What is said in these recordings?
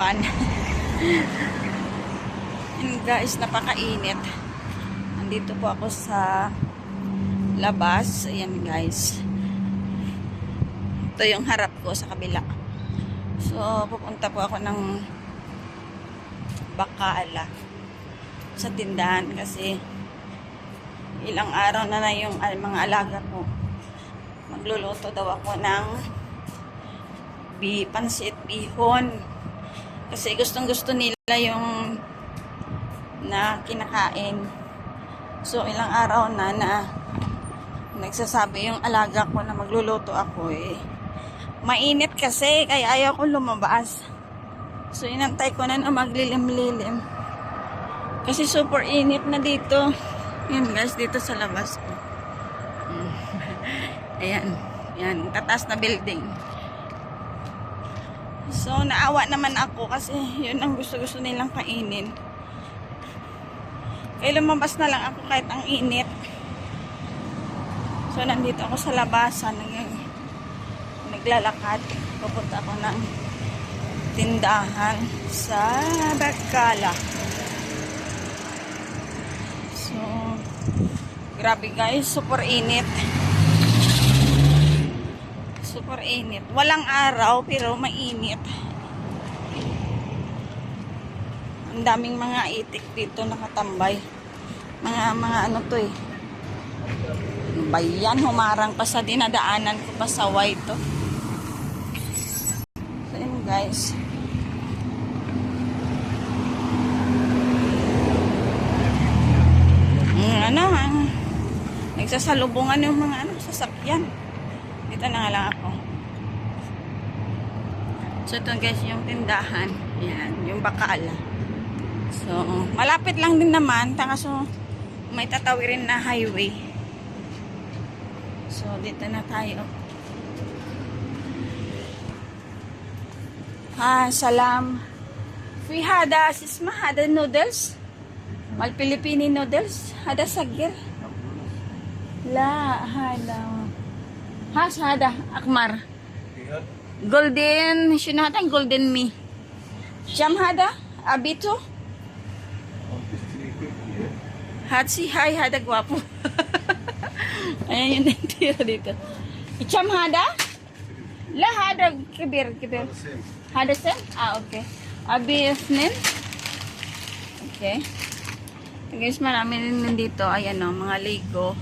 And guys, napakainit. Nandito po ako sa labas. Ayan guys. Ito yung harap ko sa kabila. So, pupunta po ako ng Bacala sa tindahan kasi ilang araw na yung mga alaga ko. Magluluto daw ako ng pansit bihon. Kasi gustong-gusto nila yung na kinakain. So, ilang araw na nagsasabi yung alaga ko na magluluto ako mainit kasi, kaya ayaw ko lumabas. So, inantay ko na maglilim-lilim. Kasi super init na dito. Yan guys, dito sa labas ko. Ayan. Yan, tatas na building. So, naawa naman ako kasi yun ang gusto-gusto nilang kainin. Kaya lumabas na lang ako kahit ang init. So, nandito ako sa labasan. Naglalakad. Pupunta ako ng tindahan sa Bacala. So, grabe guys. Super init. Super init. Walang araw pero mainit. Ang daming mga itik dito nakatambay. Mga ano to bayan, humarang pa sa dinadaanan ko pa sa white to. So yun guys. Nagsasalubungan yung mga sasakyan. Dito na nga lang ako. So, ito guys, yung tindahan. Yan, yung Bacala. So, malapit lang din naman. Kaso, may tatawirin na highway. So, dito na tayo. Salam. Fi hada sisma, hada noodles. Mal Pilipini noodles. Hada sagir. La, hada. Hada, akmar. Golden, shunatan golden me. Jam hada, abito. Hatsi, hi, hada guwapo. Ayan yung tira dito. Jam hada? La, hada, kibir. Hada sen? Okay. Abi, snin? Okay. Guys, marami rin nandito. Ayan o, mga Lego.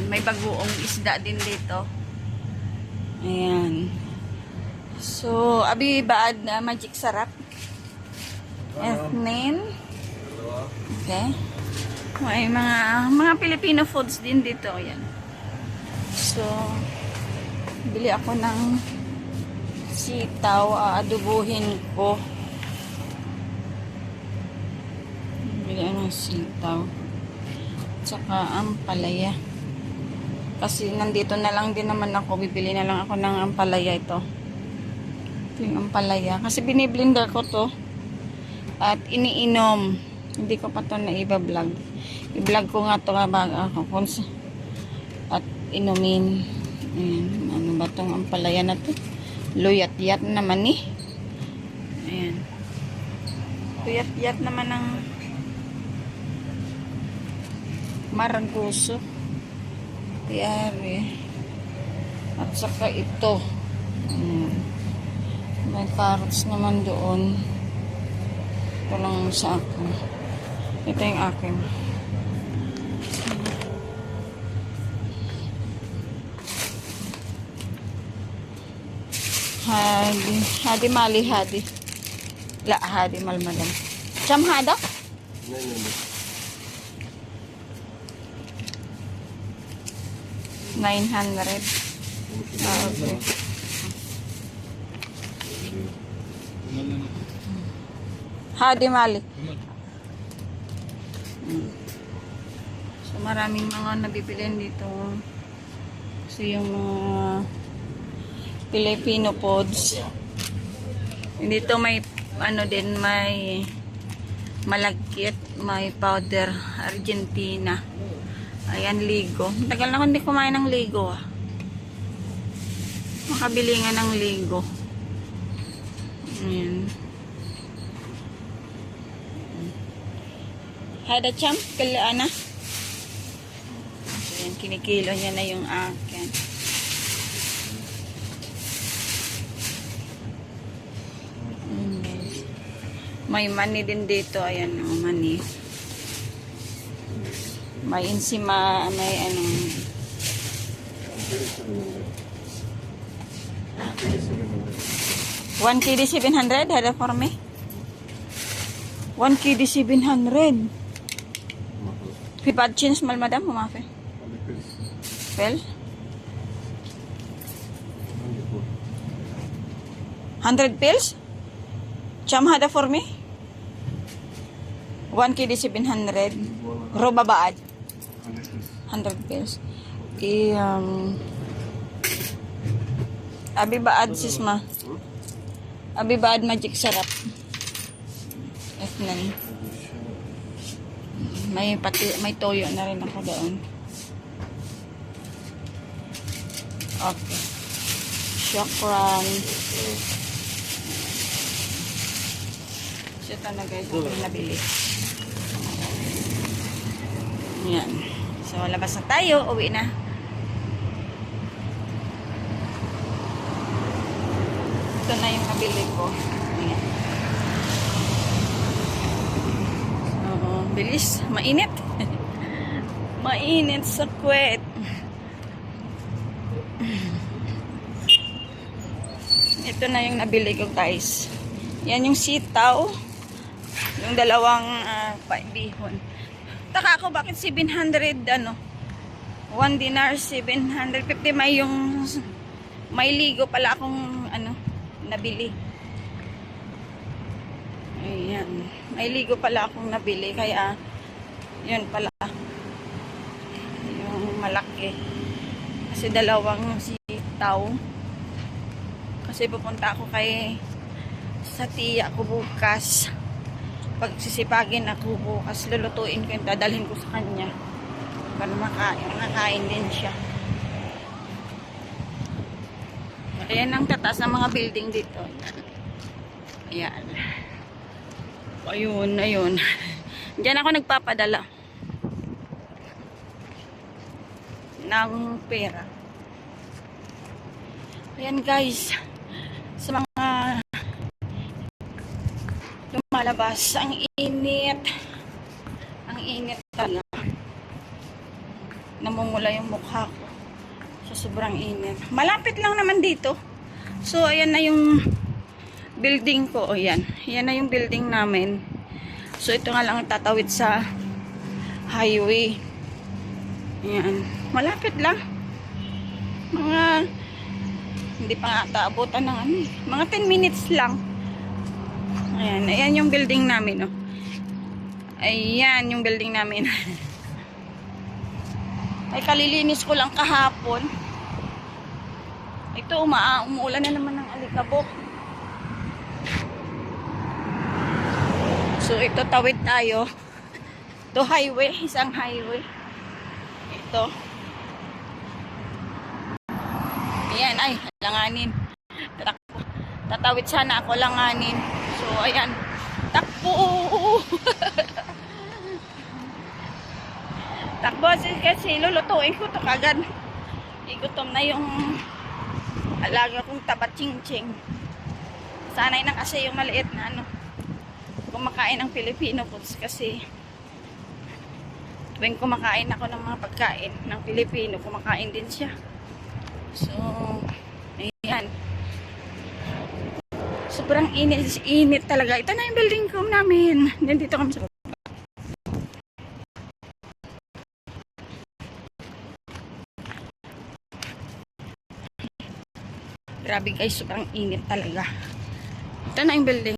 May bagoong isda din dito. Ayan. So, abi baad na magic sarap. Ethnin. Okay. May mga Filipino foods din dito. Ayan. So, bili ako ng sitaw. Adobuhin ko. Bili ako ng sitaw. Tsaka ampalaya. Kasi nandito na lang din naman ako. Bibili na lang ako ng ampalaya ito. Ito yung ampalaya. Kasi biniblender ko to. At iniinom. Hindi ko pa ito na iba-vlog. I-vlog ko nga ito ako. At inumin. Ayan. Ano ba itong ampalaya na to? Luyat-yat naman Ayan. Luyat-yat naman ng Maraguso. Yari. At saka ito. May carrots naman doon. Ito lang sa akin. Ito yung akin. Hadi mali hadi. La hadi malmalam. Jam hada? $900. Okay. Hadi mali. So maraming mga nabibilin dito. So yung mga Filipino foods. Dito may din, may malagkit, may powder Argentina. Ayan, Ligo. Tagal na ako hindi kumain ng Ligo. Makabili nga ng Ligo. Ayan. Hada champ, kala ana. So, yan, kinikilo niya na yung akin. May mani din dito. Ayan, oh, mani. May insima, may anong 1 KD 700 hada for me. 1 KD 700. Pipad chins mal madam humafe. Well. 100 pills? Cham hada for me? 1 KD 700. Roba baad. 100 pills. Abi baad sisma. Abi baad magic sarap. Etnan. May toyo na rin ako doon. Okay. Shukran. So, ito na guys, ako nabili. Yan. So, labas na tayo. Uwi na. Ito na yung nabili ko. Ayan. Oo, bilis. Mainit. Mainit sa kwet. Ito na yung nabili ko guys. Yan yung sitaw. Yung dalawang bihon. Taka ako bakit 700 ano? 1 dinar 750 may ligo pala akong ano nabili. Ayan. May ligo pala akong nabili kaya yun pala yung malaki. Kasi dalawang sitaw. Kasi pupunta ako sa tiya ko bukas. Pag sisipagin ako bukas, lulutuin ko yung dadalhin ko sa kanya. Para makain din siya. Ayan ang tataas ng mga building dito. Ayan. Ayun, ayun. Diyan ako nagpapadala ng pera. Ayan guys. Sa mga lumalabas, ang init. Ang init talaga. Namumula yung mukha ko sa sobrang init. Malapit lang naman dito. So, ayan na yung building ko. O, yan. Yan na yung building namin. So, ito nga lang tatawid sa highway. Ayan. Malapit lang. Hindi pa nga taabutan ng mga 10 minutes lang. Ayan. Ayan yung building namin. Oh. Ayan yung building namin. Ay, kalilinis ko lang kahapon. Ito, umuulan na naman ng alikabok. So, ito, tawid tayo. Ito, highway. Isang highway. Ito. Ayan, ay, langanin. Tatawid sana ako, langanin. So, ayan. Takbo! Takbo kasi lulutuin ko to kagad. Igutom na yung alaga kong tabat-ching-ching. Sanay na kasi yung maliit na kumakain ng Filipino foods kasi tuwing kumakain ako ng mga pagkain ng Filipino, kumakain din siya. So, ayan. Sobrang init talaga. Ito na yung building ko namin. Nandito kami sa grabe guys, sobrang init talaga. Ito na yung building.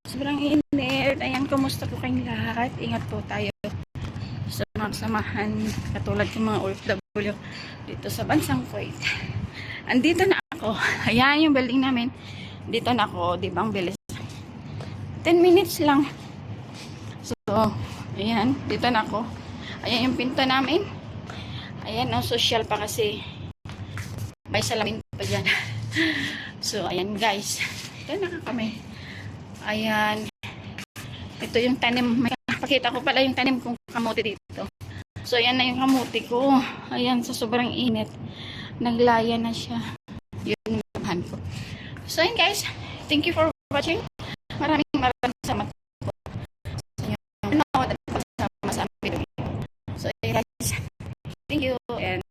Sobrang init. Ayan, kumusta po kayong lahat? Ingat po tayo sa mga samahan katulad ng mga OFW dito sa bansang Kuwait. Andito na ako. Ayan yung building namin. Dito na ako. Di ba ang bilis? 10 minutes lang. So, ayan. Dito na ako. Ayan yung pinto namin. Ayan, ang social pa kasi may salamin pa dyan. So, ayan guys. Doon na kami. Ayan. Ito yung tanim. May pakita ko pala yung tanim kong kamuti dito. So, ayan na yung kamuti ko. Ayan, sa sobrang init. Naglaya na siya. Yun yung labahan ko. So, ayan guys. Thank you for watching. Maraming salamat po sa inyo. Nanood at pagsama sa video. So, ayan guys. Thank you. And